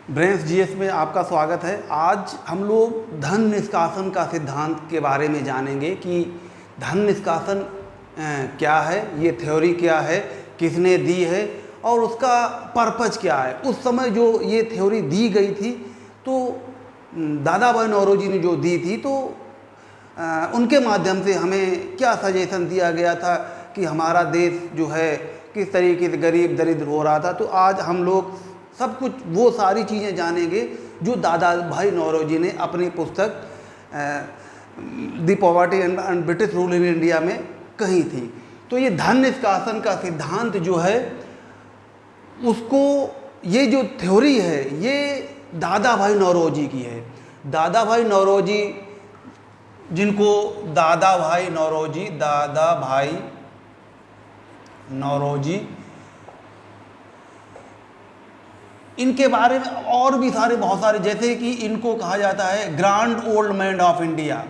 Brains GS में आपका स्वागत है। आज हम लोग धन निष्कासन का सिद्धांत के बारे में जानेंगे कि धन निष्कासन क्या है, ये थ्योरी क्या है, किसने दी है और उसका पर्पज क्या है। उस समय जो ये थ्योरी दी गई थी तो दादा भाई नौरोजी ने जो दी थी, तो उनके माध्यम से हमें क्या सजेशन दिया गया था कि हमारा देश जो है किस तरीके से गरीब दरिद्र हो रहा था। तो आज हम लोग सब कुछ वो सारी चीज़ें जानेंगे जो दादा भाई नौरोजी ने अपनी पुस्तक the poverty and British rule in India में कही थी। तो ये धन निष्कासन का सिद्धांत जो है, उसको ये जो थ्योरी है ये दादा भाई नौरोजी की है। दादा भाई नौरोजी, जिनको दादा भाई नौरोजी, इनके बारे में और भी बहुत सारे, जैसे कि इनको कहा जाता है grand old man of India,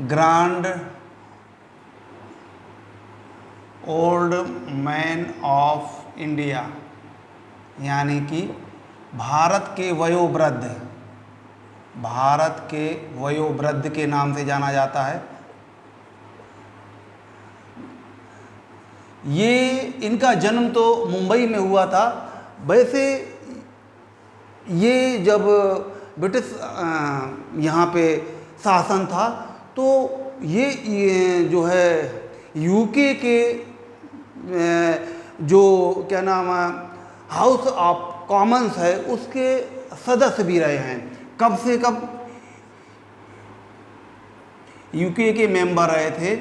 grand old man of India, यानी कि भारत के वयोवृद्ध के नाम से जाना जाता है। ये इनका जन्म तो मुंबई में हुआ था। वैसे ये जब ब्रिटिश यहाँ पे शासन था तो ये जो है यूके के जो क्या नाम है, हाउस ऑफ कॉमन्स है, उसके सदस्य भी रहे हैं। कब से कब यूके के मेंबर रहे थे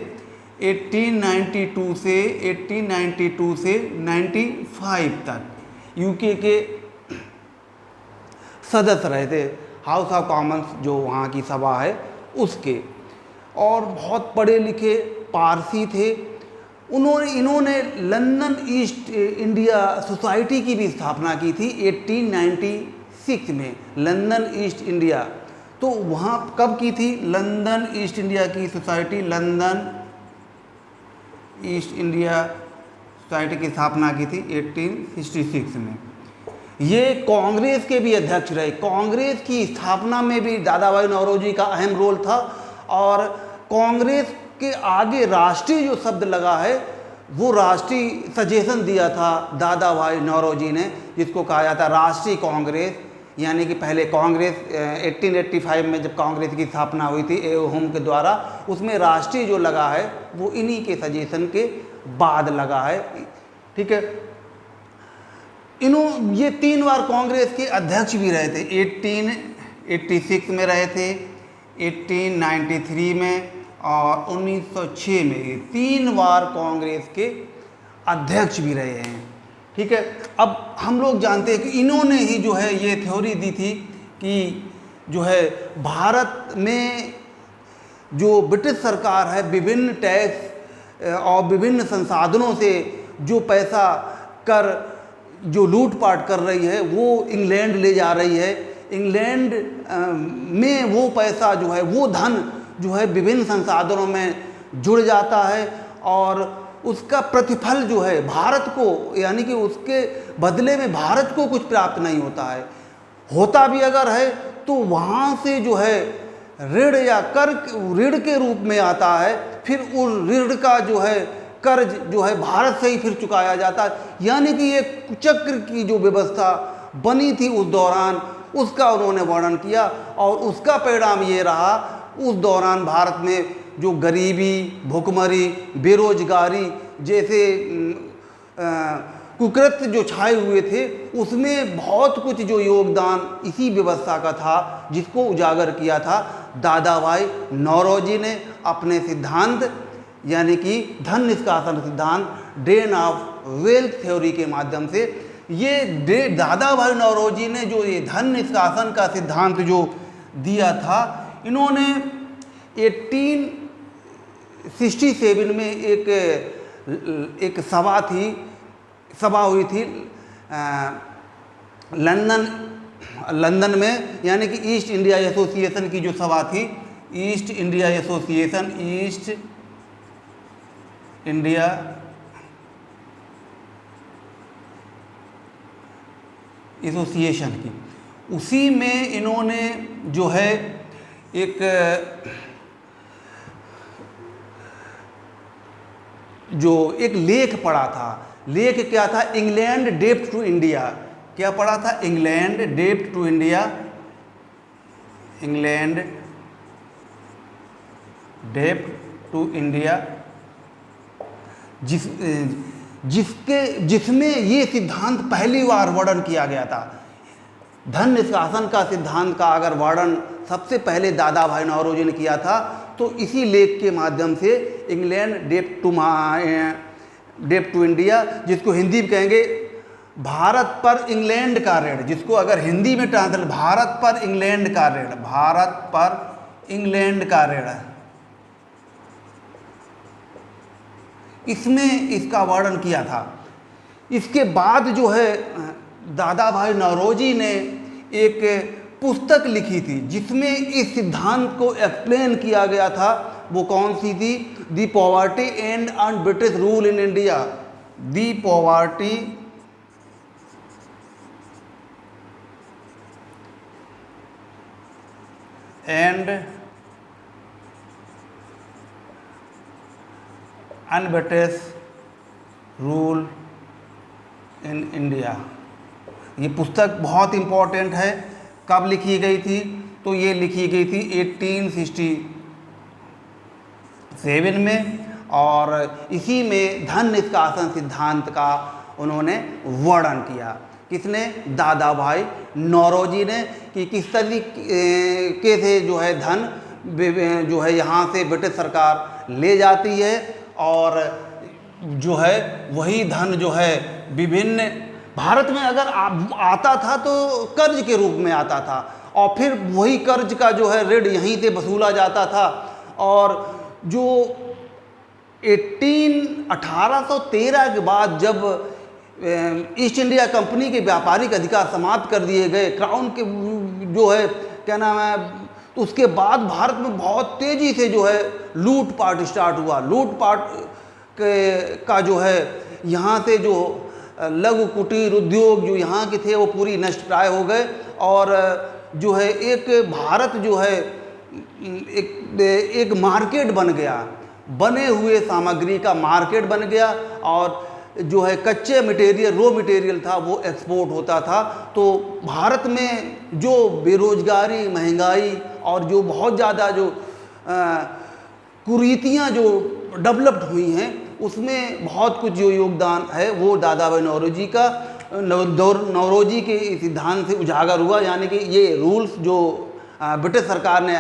1892 से 95 तक यूके के सदस्य रहे थे, हाउस ऑफ कॉमन्स जो वहाँ की सभा है उसके। और बहुत पढ़े लिखे पारसी थे। इन्होंने लंदन ईस्ट इंडिया सोसाइटी की भी स्थापना की थी 1896 में, लंदन ईस्ट इंडिया। तो वहाँ कब की थी लंदन ईस्ट इंडिया की society? London east India society की स्थापना की थी 1866 में। ये कांग्रेस के भी अध्यक्ष रहे। कांग्रेस की स्थापना में भी दादा भाई नौरोजी का अहम रोल था। और कांग्रेस के आगे राष्ट्रीय जो शब्द लगा है, वो राष्ट्रीय सजेशन दिया था दादा भाई नौरोजी ने, जिसको कहा जाता है राष्ट्रीय कांग्रेस। यानी कि पहले कांग्रेस 1885 में जब कांग्रेस की स्थापना हुई थी होम के द्वारा, उसमें राष्ट्रीय जो लगा है वो इन्हीं के सजेशन के बाद लगा है। ठीक है। ये 3 बार कांग्रेस के अध्यक्ष भी रहे थे। 1886 में रहे थे, 1893 में और 1906 में। 3 बार कांग्रेस के अध्यक्ष भी रहे हैं। ठीक है। अब हम लोग जानते हैं कि इन्होंने ही जो है ये थ्योरी दी थी कि जो है भारत में जो ब्रिटिश सरकार है विभिन्न टैक्स और विभिन्न संसाधनों से जो पैसा कर जो लूटपाट कर रही है वो इंग्लैंड ले जा रही है। इंग्लैंड में वो पैसा जो है, वो धन जो है विभिन्न संसाधनों में जुड़ जाता है और उसका प्रतिफल जो है भारत को, यानी कि उसके बदले में भारत को कुछ प्राप्त नहीं होता है। होता भी अगर है तो वहाँ से जो है ऋण या कर ऋण के रूप में आता है। फिर उस ऋण का जो है कर्ज जो है भारत से ही फिर चुकाया जाता है। यानी कि ये चक्र की जो व्यवस्था बनी थी उस दौरान, उसका उन्होंने वर्णन किया। और उसका परिणाम ये रहा, उस दौरान भारत में जो गरीबी, भुखमरी, बेरोजगारी जैसे कुकृत्य जो छाए हुए थे, उसमें बहुत कुछ जो योगदान इसी व्यवस्था का था, जिसको उजागर किया था दादा भाई नौरोजी ने अपने सिद्धांत, यानी कि धन निष्कासन सिद्धांत, ड्रेन ऑफ वेल्थ थ्योरी के माध्यम से। ये दादा भाई नौरोजी ने जो ये धन निष्कासन का सिद्धांत जो दिया था, इन्होंने 1867 में एक सभा हुई थी लंदन में, यानी कि ईस्ट इंडिया एसोसिएशन की जो सभा थी, ईस्ट इंडिया एसोसिएशन की, उसी में इन्होंने जो है एक लेख पढ़ा था। लेख क्या था? इंग्लैंड डेब्ट टू इंडिया। क्या पढ़ा था? इंग्लैंड डेब्ट टू इंडिया, इंग्लैंड डेब्ट टू इंडिया, जिसमें ये सिद्धांत पहली बार वर्णन किया गया था। धन निष्कासन का सिद्धांत का अगर वर्णन सबसे पहले दादा भाई नौरोजी ने किया था, तो इसी लेख के माध्यम से इंग्लैंड डेब्ट टू इंडिया, जिसको हिंदी में कहेंगे भारत पर इंग्लैंड का ऋण, जिसको अगर हिंदी में ट्रांसलेट भारत पर इंग्लैंड का ऋण, भारत पर इंग्लैंड का ऋण, इसमें इसका वर्णन किया था। इसके बाद जो है दादा भाई नौरोजी ने एक पुस्तक लिखी थी जिसमें इस सिद्धांत को एक्सप्लेन किया गया था। वो कौन सी थी? The poverty and British rule in India, the poverty and British rule in India. ये पुस्तक बहुत इम्पोर्टेंट है। कब लिखी गई थी? तो ये लिखी गई थी 1867 में, और इसी में धन निष्कासन सिद्धांत का उन्होंने वर्णन किया। किसने? दादा भाई नौरोजी ने, कि किस तरीके से जो है धन जो है यहाँ से ब्रिटिश सरकार ले जाती है, और जो है वही धन जो है विभिन्न भारत में अगर आता था तो कर्ज के रूप में आता था, और फिर वही कर्ज का जो है ऋण यहीं से वसूला जाता था। और जो 1813 के बाद जब ईस्ट इंडिया कंपनी के व्यापारिक अधिकार समाप्त कर दिए गए, क्राउन के जो है क्या नाम है, तो उसके बाद भारत में बहुत तेज़ी से जो है लूटपाट स्टार्ट हुआ। लूटपाट का जो है यहाँ से जो लघु कुटीर उद्योग जो यहाँ के थे वो पूरी नष्ट प्राय हो गए, और जो है एक भारत जो है एक मार्केट बन गया, बने हुए सामग्री का मार्केट बन गया, और जो है कच्चे मटेरियल रो मटेरियल था वो एक्सपोर्ट होता था। तो भारत में जो बेरोजगारी, महंगाई और जो बहुत ज़्यादा जो कुरीतियाँ जो डेवलप्ड हुई हैं, उसमें बहुत कुछ जो योगदान है वो दादा भाई नौरोजी का नौरोजी के सिद्धांत से उजागर हुआ। यानी कि ये रूल्स जो ब्रिटिश सरकार ने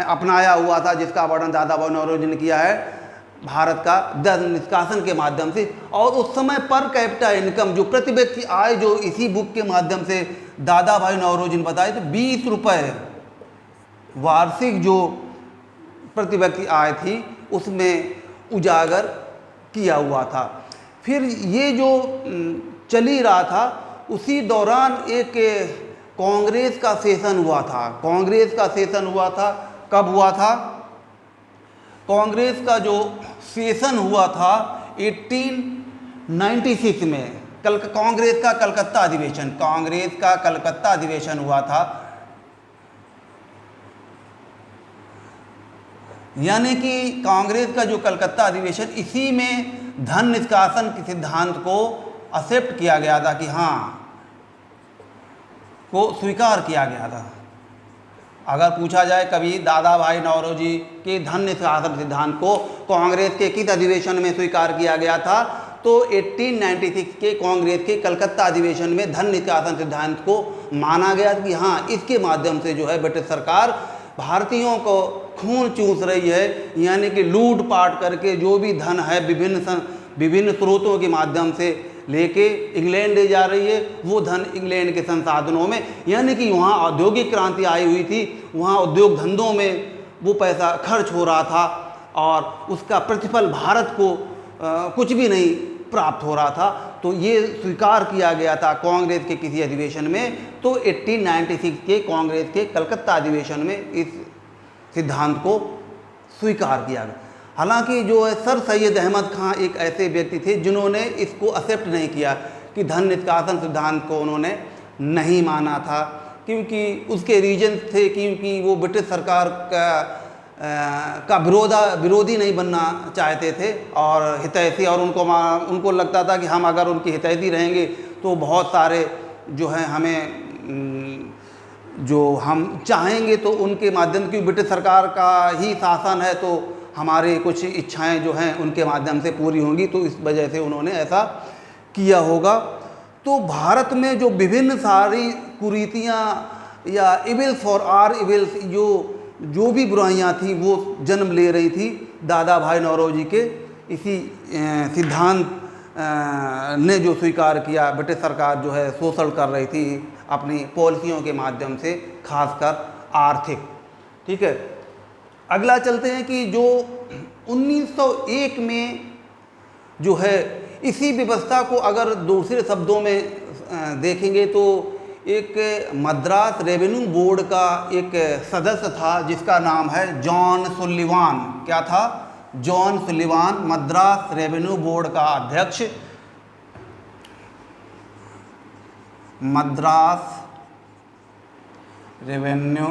अपनाया हुआ था, जिसका वर्णन दादा भाई नौरोजी ने किया है भारत का धन निष्कासन के माध्यम से। और उस समय पर कैपिटा इनकम जो प्रति व्यक्ति आय जो इसी बुक के माध्यम से दादा भाई नौरोजी ने बताए थे 20 रुपये वार्षिक जो प्रति व्यक्ति आय थी उसमें उजागर किया हुआ था। फिर ये जो चल ही रहा था, उसी दौरान एक कांग्रेस का सेशन हुआ था। कांग्रेस का सेशन हुआ था, कब हुआ था? कांग्रेस का जो सेशन हुआ था 1896 में, कांग्रेस का कलकत्ता अधिवेशन, कांग्रेस का कलकत्ता अधिवेशन हुआ था। यानी कि कांग्रेस का जो कलकत्ता अधिवेशन, इसी में धन निष्कासन के सिद्धांत को एक्सेप्ट किया गया था, कि हाँ को स्वीकार किया गया था। अगर पूछा जाए कभी दादा भाई नौरोजी के धन निष्कासन सिद्धांत को कांग्रेस के किस अधिवेशन में स्वीकार किया गया था, तो 1896 के कांग्रेस के कलकत्ता अधिवेशन में धन निष्कासन सिद्धांत को माना गया कि हाँ, इसके माध्यम से जो है ब्रिटिश सरकार भारतीयों को खून चूस रही है। यानी कि लूट पाट करके जो भी धन है विभिन्न स्रोतों के माध्यम से लेके इंग्लैंड ले जा रही है, वो धन इंग्लैंड के संसाधनों में, यानी कि वहाँ औद्योगिक क्रांति आई हुई थी, वहाँ उद्योग धंधों में वो पैसा खर्च हो रहा था, और उसका प्रतिफल भारत को कुछ भी नहीं प्राप्त हो रहा था। तो ये स्वीकार किया गया था कांग्रेस के किसी अधिवेशन में। तो 1896 के कांग्रेस के कलकत्ता अधिवेशन में इस सिद्धांत को स्वीकार किया गया। हालांकि जो है सर सैयद अहमद खां एक ऐसे व्यक्ति थे जिन्होंने इसको एक्सेप्ट नहीं किया, कि धन निष्कासन सिद्धांत को उन्होंने नहीं माना था, क्योंकि उसके रीजन थे, क्योंकि वो ब्रिटिश सरकार का विरोधी नहीं बनना चाहते थे और हितैषी, और उनको लगता था कि हम अगर उनकी हितैषी रहेंगे तो बहुत सारे जो है हमें जो हम चाहेंगे तो उनके माध्यम, की ब्रिटिश सरकार का ही शासन है तो हमारे कुछ इच्छाएं जो हैं उनके माध्यम से पूरी होंगी, तो इस वजह से उन्होंने ऐसा किया होगा। तो भारत में जो विभिन्न सारी कुरीतियाँ या इविल्स फॉर आर इविल्स, जो भी बुराइयाँ थी वो जन्म ले रही थी दादा भाई नौरोजी के इसी सिद्धांत ने जो स्वीकार किया। ब्रिटिश सरकार जो है शोषण कर रही थी अपनी पॉलिसियों के माध्यम से, खासकर आर्थिक। ठीक है, अगला चलते हैं कि जो 1901 में जो है इसी व्यवस्था को अगर दूसरे शब्दों में देखेंगे तो एक मद्रास रेवेन्यू बोर्ड का एक सदस्य था जिसका नाम है जॉन सुलिवान। क्या था? John Sullivan, Madras revenue board का अध्यक्ष, मद्रास रेवेन्यू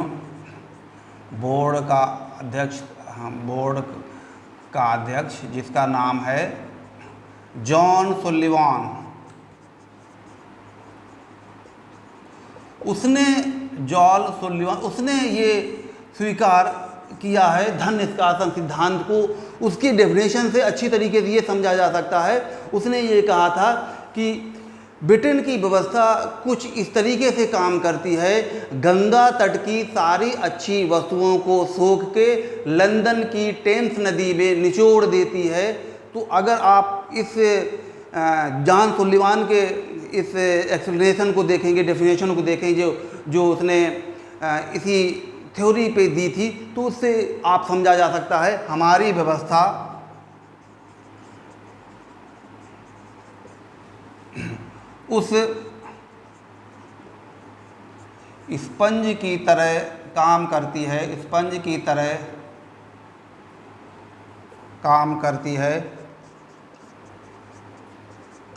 बोर्ड का अध्यक्ष, बोर्ड का अध्यक्ष जिसका नाम है जॉन सुलिवान। उसने ये स्वीकार किया है धन निष्कासन सिद्धांत को। उसकी डेफिनेशन से अच्छी तरीके से ये समझा जा सकता है। उसने ये कहा था कि ब्रिटेन की व्यवस्था कुछ इस तरीके से काम करती है, गंगा तट की सारी अच्छी वस्तुओं को सोख के लंदन की टेम्स नदी में निचोड़ देती है। तो अगर आप इस जॉन सुलिवान के इस एक्सप्लेनेशन को देखेंगे, डेफिनेशन को देखेंगे जो उसने इसी थ्योरी पे दी थी, तो उससे आप समझा जा सकता है हमारी व्यवस्था उस स्पंज की तरह काम करती है, स्पंज की तरह काम करती है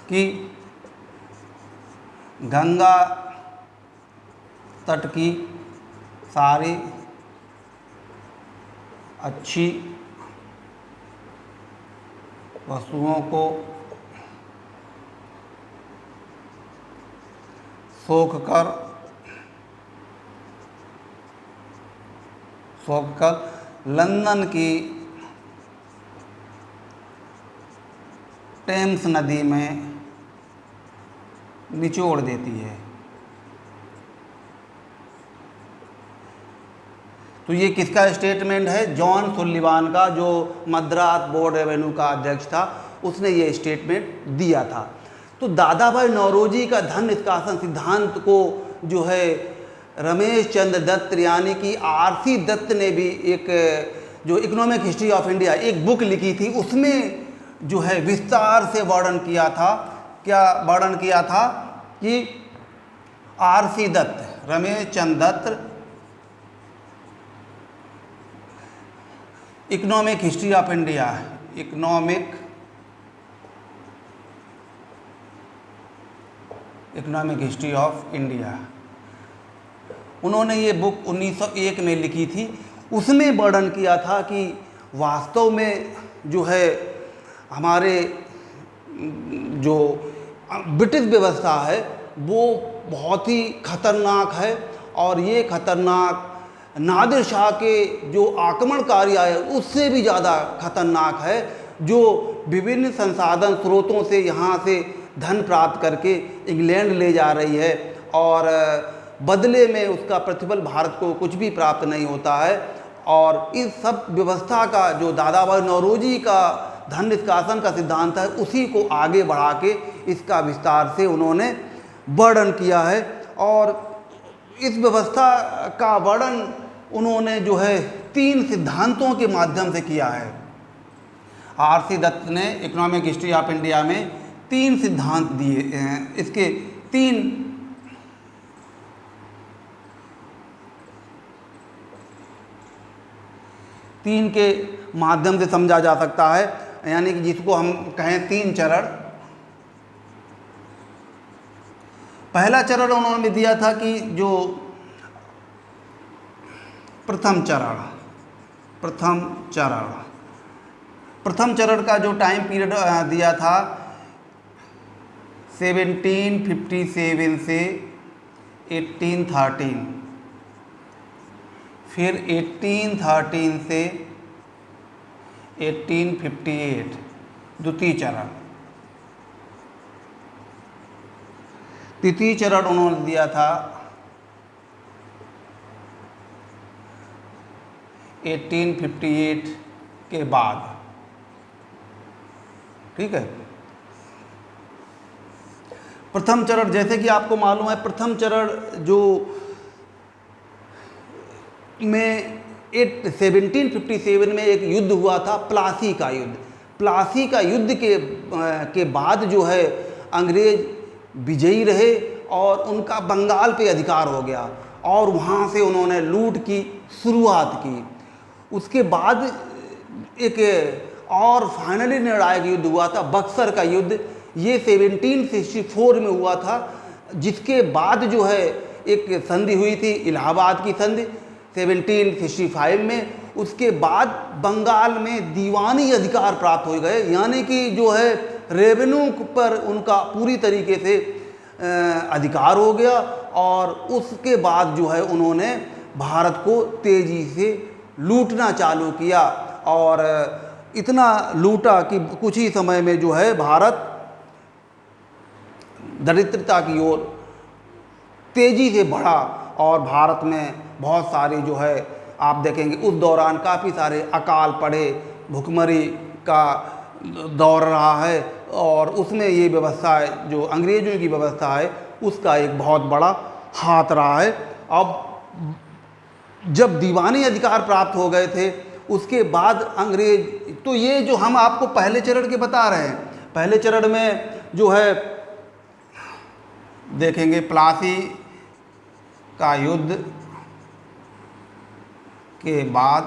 कि गंगा तट की सारी अच्छी वस्तुओं को सोख कर लंदन की टेम्स नदी में निचोड़ देती है। तो ये किसका स्टेटमेंट है? जॉन सुलिवान का, जो मद्रास बोर्ड रेवेन्यू का अध्यक्ष था, उसने ये स्टेटमेंट दिया था। तो दादा भाई नौरोजी का धन निष्कासन सिद्धांत को जो है रमेश चंद्र दत्त यानी कि आरसी दत्त ने भी एक जो इकोनॉमिक हिस्ट्री ऑफ इंडिया एक बुक लिखी थी, उसमें जो है विस्तार से वर्णन किया था। क्या वर्णन किया था? कि R C Dutt, Ramesh Chandra Dutt economic history of India, economic history of India, उन्होंने ये बुक 1901 में लिखी थी। उसमें वर्णन किया था कि वास्तव में जो है हमारे जो ब्रिटिश व्यवस्था है वो बहुत ही खतरनाक है, और ये खतरनाक नादिर शाह के जो आक्रमणकारी आए उससे भी ज़्यादा खतरनाक है, जो विभिन्न संसाधन स्रोतों से यहाँ से धन प्राप्त करके इंग्लैंड ले जा रही है, और बदले में उसका प्रतिफल भारत को कुछ भी प्राप्त नहीं होता है। और इस सब व्यवस्था का जो दादा भाई नौरोजी का धन निष्कासन का सिद्धांत है, उसी को आगे बढ़ा के इसका विस्तार से उन्होंने वर्णन किया है। और इस व्यवस्था का वर्णन उन्होंने जो है 3 सिद्धांतों के माध्यम से किया है। आरसी दत्त ने इकोनॉमिक हिस्ट्री ऑफ इंडिया में 3 सिद्धांत दिए हैं। इसके 3 के माध्यम से समझा जा सकता है, यानी कि जिसको हम कहें 3 चरण। पहला चरण उन्होंने दिया था कि जो प्रथम चरण का जो टाइम पीरियड दिया था 1757 से 1813, फिर 1813 से 1858 द्वितीय चरण। तृतीय चरण उन्होंने दिया था 1858 के बाद। ठीक है। प्रथम चरण, जैसे कि आपको मालूम है, प्रथम चरण जो में 1757 में एक युद्ध हुआ था, प्लासी का युद्ध। प्लासी का युद्ध के बाद जो है अंग्रेज विजयी रहे और उनका बंगाल पे अधिकार हो गया और वहाँ से उन्होंने लूट की शुरुआत की। उसके बाद एक और फाइनली निर्णायक युद्ध हुआ था, बक्सर का युद्ध। ये 1764 में हुआ था, जिसके बाद जो है एक संधि हुई थी, इलाहाबाद की संधि 1765 में। उसके बाद बंगाल में दीवानी अधिकार प्राप्त हो गए, यानी कि जो है रेवेन्यू पर उनका पूरी तरीके से अधिकार हो गया। और उसके बाद जो है उन्होंने भारत को तेज़ी से लूटना चालू किया और इतना लूटा कि कुछ ही समय में जो है भारत दरिद्रता की ओर तेज़ी से बढ़ा। और भारत में बहुत सारे जो है आप देखेंगे उस दौरान काफ़ी सारे अकाल पड़े, भुखमरी का दौर रहा है और उसमें ये व्यवस्था है, जो अंग्रेज़ों की व्यवस्था है, उसका एक बहुत बड़ा हाथ रहा है। अब जब दीवानी अधिकार प्राप्त हो गए थे उसके बाद अंग्रेज, तो ये जो हम आपको पहले चरण के बता रहे हैं, पहले चरण में जो है देखेंगे प्लासी का युद्ध के बाद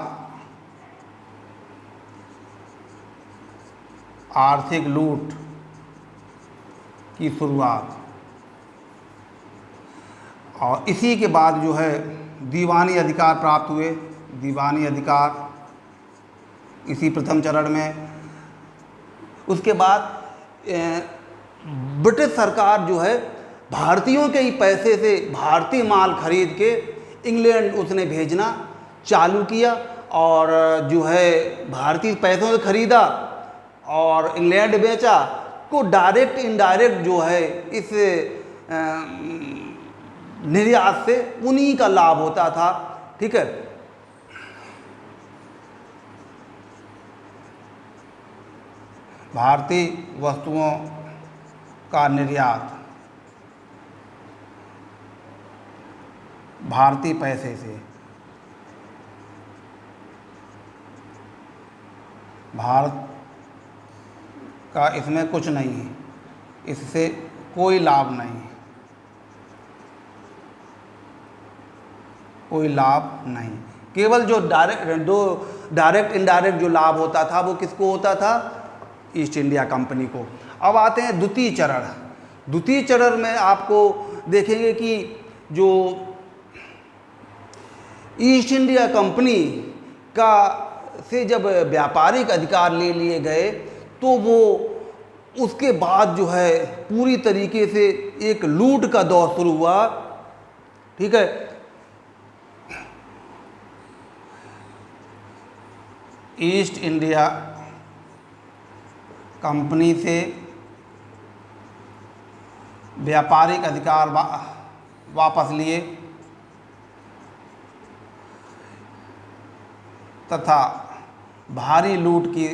आर्थिक लूट की शुरुआत, और इसी के बाद जो है दीवानी अधिकार प्राप्त हुए। दीवानी अधिकार इसी प्रथम चरण में। उसके बाद ब्रिटिश सरकार जो है भारतीयों के ही पैसे से भारतीय माल खरीद के इंग्लैंड उसने भेजना चालू किया और जो है भारतीय पैसों से खरीदा और इंग्लैंड बेचा, को डायरेक्ट इनडायरेक्ट जो है इस निर्यात से उन्हीं का लाभ होता था। ठीक है। भारतीय वस्तुओं का निर्यात भारतीय पैसे से, भारत का इसमें कुछ नहीं है, इससे कोई लाभ नहीं, कोई लाभ नहीं। केवल जो डायरेक्ट इनडायरेक्ट जो लाभ होता था वो किसको होता था? ईस्ट इंडिया कंपनी को। अब आते हैं द्वितीय चरण। द्वितीय चरण में आपको देखेंगे कि जो ईस्ट इंडिया कंपनी का से जब व्यापारिक अधिकार ले लिए गए तो वो उसके बाद जो है पूरी तरीके से एक लूट का दौर शुरू हुआ। ठीक है। ईस्ट इंडिया कंपनी से व्यापारिक अधिकार वापस लिए तथा भारी लूट की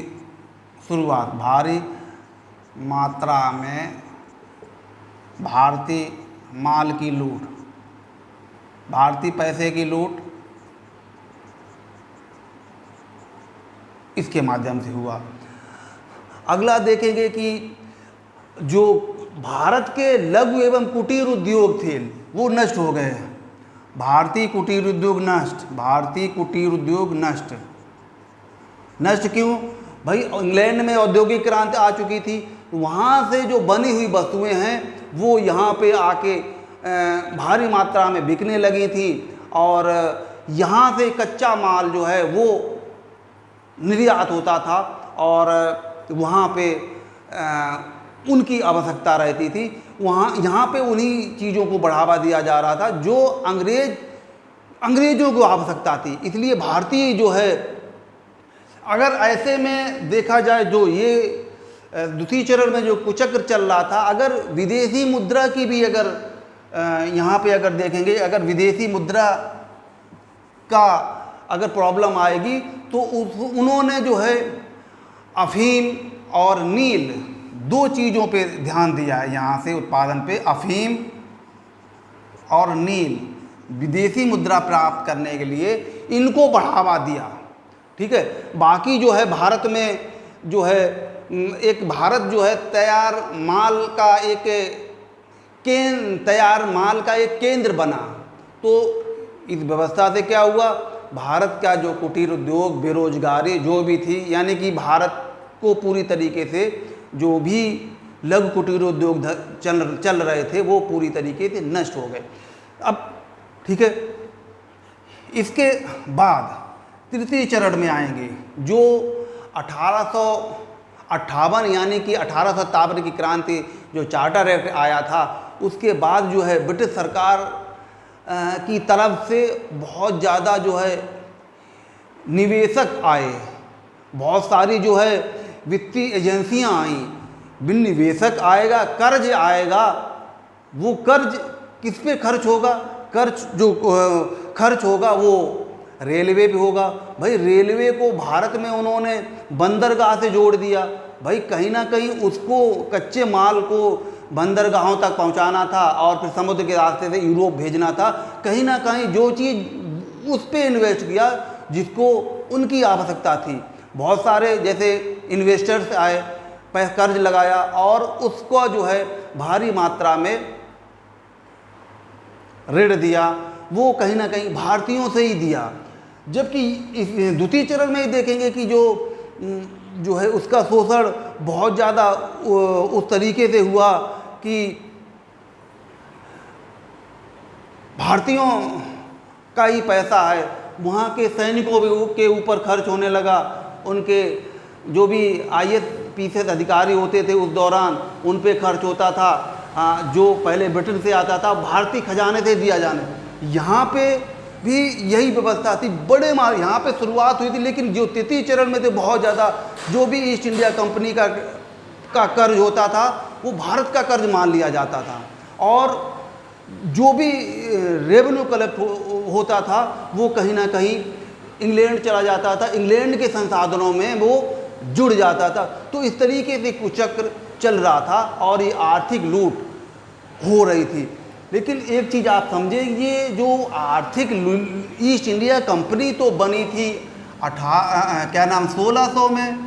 शुरुआत, भारी मात्रा में भारतीय माल की लूट, भारतीय पैसे की लूट इसके माध्यम से हुआ। अगला देखेंगे कि जो भारत के लघु एवं कुटीर उद्योग थे वो नष्ट हो गए। भारतीय कुटीर उद्योग नष्ट, भारतीय कुटीर उद्योग नष्ट। नष्ट क्यों भाई? इंग्लैंड में औद्योगिक क्रांति आ चुकी थी, वहाँ से जो बनी हुई वस्तुएं हैं वो यहाँ पे आके भारी मात्रा में बिकने लगी थी और यहाँ से कच्चा माल जो है वो निर्यात होता था और वहाँ पे उनकी आवश्यकता रहती थी। यहाँ पे उन्हीं चीज़ों को बढ़ावा दिया जा रहा था जो अंग्रेज़ों को आवश्यकता थी। इसलिए भारतीय जो है, अगर ऐसे में देखा जाए जो ये द्वितीय चरण में जो कुचक्र चल रहा था, अगर विदेशी मुद्रा की भी अगर यहाँ पे अगर देखेंगे, अगर विदेशी मुद्रा का अगर प्रॉब्लम आएगी तो उन्होंने जो है अफीम और नील दो चीज़ों पे ध्यान दिया है। यहाँ से उत्पादन पे अफीम और नील विदेशी मुद्रा प्राप्त करने के लिए इनको बढ़ावा दिया। ठीक है, बाकी जो है भारत में जो है एक भारत जो है तैयार माल का एक केंद्र बना। तो इस व्यवस्था से क्या हुआ, भारत का जो कुटीर उद्योग, बेरोजगारी जो भी थी, यानी कि भारत को पूरी तरीके से जो भी लघु कुटीर उद्योग चल रहे थे वो पूरी तरीके से नष्ट हो गए। अब ठीक है, इसके बाद तृतीय चरण में आएंगे जो 1858 यानी कि 1857 की क्रांति जो चार्टर एक्ट आया था, उसके बाद जो है ब्रिटिश सरकार की तरफ से बहुत ज़्यादा जो है निवेशक आए, बहुत सारी जो है वित्तीय एजेंसियां आईं। बिन निवेशक आएगा, कर्ज आएगा, वो कर्ज किस पे खर्च होगा, खर्च होगा वो रेलवे पे होगा। भाई रेलवे को भारत में उन्होंने बंदरगाह से जोड़ दिया। भाई कहीं ना कहीं उसको कच्चे माल को बंदरगाहों तक पहुंचाना था और फिर समुद्र के रास्ते से यूरोप भेजना था। कहीं ना कहीं जो चीज़ उस पे इन्वेस्ट किया जिसको उनकी आवश्यकता थी। बहुत सारे जैसे इन्वेस्टर्स आए, कर्ज लगाया और उसको जो है भारी मात्रा में ऋण दिया, वो कहीं ना कहीं भारतीयों से ही दिया। जबकि इस द्वितीय चरण में ही देखेंगे कि जो है उसका शोषण बहुत ज़्यादा उस तरीके से हुआ कि भारतीयों का ही पैसा है, वहाँ के सैनिकों के ऊपर खर्च होने लगा। उनके जो भी IAS अधिकारी होते थे उस दौरान उन पे खर्च होता था। जो पहले ब्रिटेन से आता था भारतीय खजाने से दिया जाने। यहाँ पे भी यही व्यवस्था थी। बड़े माल यहाँ पे शुरुआत हुई थी, लेकिन जो तृतीय चरण में थे बहुत ज़्यादा जो भी ईस्ट इंडिया कंपनी का कर्ज होता था वो भारत का कर्ज मान लिया जाता था और जो भी रेवेन्यू कलेक्ट होता था वो कहीं ना कहीं इंग्लैंड चला जाता था, इंग्लैंड के संसाधनों में वो जुड़ जाता था। तो इस तरीके से कुचक्र चल रहा था और ये आर्थिक लूट हो रही थी। लेकिन एक चीज़ आप समझें, ये जो आर्थिक ईस्ट इंडिया कंपनी तो बनी थी 1600 में,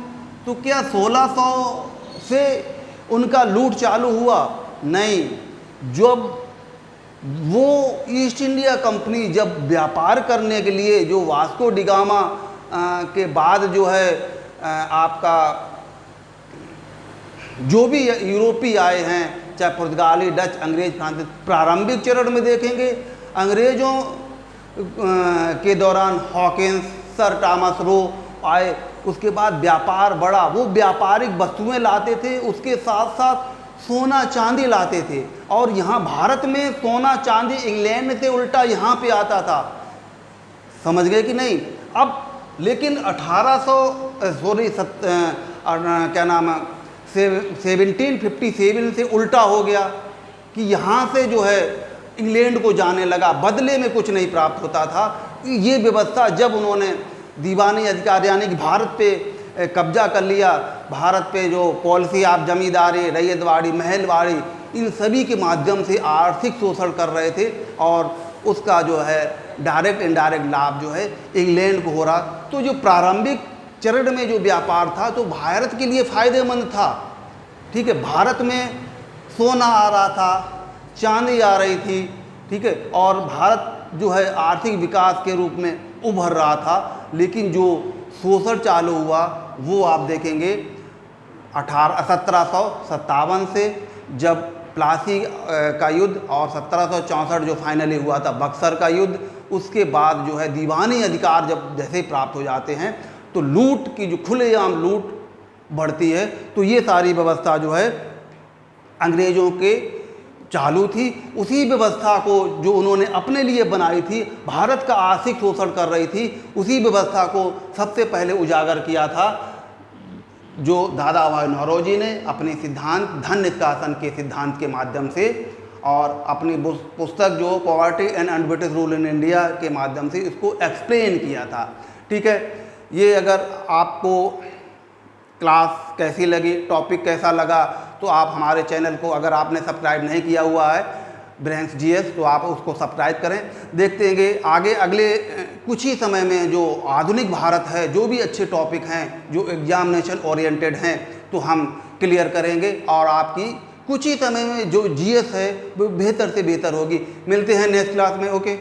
तो क्या 1600 से उनका लूट चालू हुआ? नहीं। जब वो ईस्ट इंडिया कंपनी जब व्यापार करने के लिए जो वास्को डी गामा के बाद जो है आपका जो भी यूरोपीय आए हैं, चाहे पुर्तगाली, डच, अंग्रेज, फ्रांसीसी, प्रारंभिक चरण में देखेंगे अंग्रेज़ों के दौरान हॉकिंस, सर टॉमस रो आए। उसके बाद व्यापार बढ़ा, वो व्यापारिक वस्तुएं लाते थे, उसके साथ साथ सोना चांदी लाते थे। और यहाँ भारत में सोना चांदी इंग्लैंड से उल्टा यहाँ पे आता था। समझ गए कि नहीं? अब लेकिन 1757 से उल्टा हो गया कि यहाँ से जो है इंग्लैंड को जाने लगा, बदले में कुछ नहीं प्राप्त होता था। ये व्यवस्था जब उन्होंने दीवानी अधिकार यानी कि भारत पे कब्जा कर लिया, भारत पे जो पॉलिसी आप जमींदारी, रैयतवाड़ी, महलवाड़ी, इन सभी के माध्यम से आर्थिक शोषण कर रहे थे और उसका जो है डायरेक्ट इनडायरेक्ट लाभ जो है इंग्लैंड को हो रहा। तो जो प्रारंभिक चरण में जो व्यापार था तो भारत के लिए फ़ायदेमंद था। ठीक है, भारत में सोना आ रहा था, चांदी आ रही थी, ठीक है, और भारत जो है आर्थिक विकास के रूप में उभर रहा था। लेकिन जो शोषण चालू हुआ वो आप देखेंगे 1757 से, जब प्लासी का युद्ध और 1764 जो फाइनली हुआ था बक्सर का युद्ध, उसके बाद जो है दीवानी अधिकार जब जैसे ही प्राप्त हो जाते हैं तो लूट की जो खुलेआम लूट बढ़ती है। तो ये सारी व्यवस्था जो है अंग्रेज़ों के चालू थी। उसी व्यवस्था को जो उन्होंने अपने लिए बनाई थी, भारत का आर्थिक शोषण कर रही थी, उसी व्यवस्था को सबसे पहले उजागर किया था जो दादा भाई नौरोजी ने अपने सिद्धांत धन निष्कासन के सिद्धांत के माध्यम से और अपनी पुस्तक जो poverty and un-British rule in India के माध्यम से इसको एक्सप्लेन किया था। ठीक है, ये अगर आपको क्लास कैसी लगी, टॉपिक कैसा लगा, तो आप हमारे चैनल को अगर आपने सब्सक्राइब नहीं किया हुआ है ब्रेन्स जीएस, तो आप उसको सब्सक्राइब करें। देखते हैं आगे अगले कुछ ही समय में जो आधुनिक भारत है, जो भी अच्छे टॉपिक हैं जो एग्जामिनेशन ओरिएंटेड हैं, तो हम क्लियर करेंगे और आपकी कुछ ही समय में जो जीएस है वो बेहतर से बेहतर होगी। मिलते हैं नेक्स्ट क्लास में। ओके।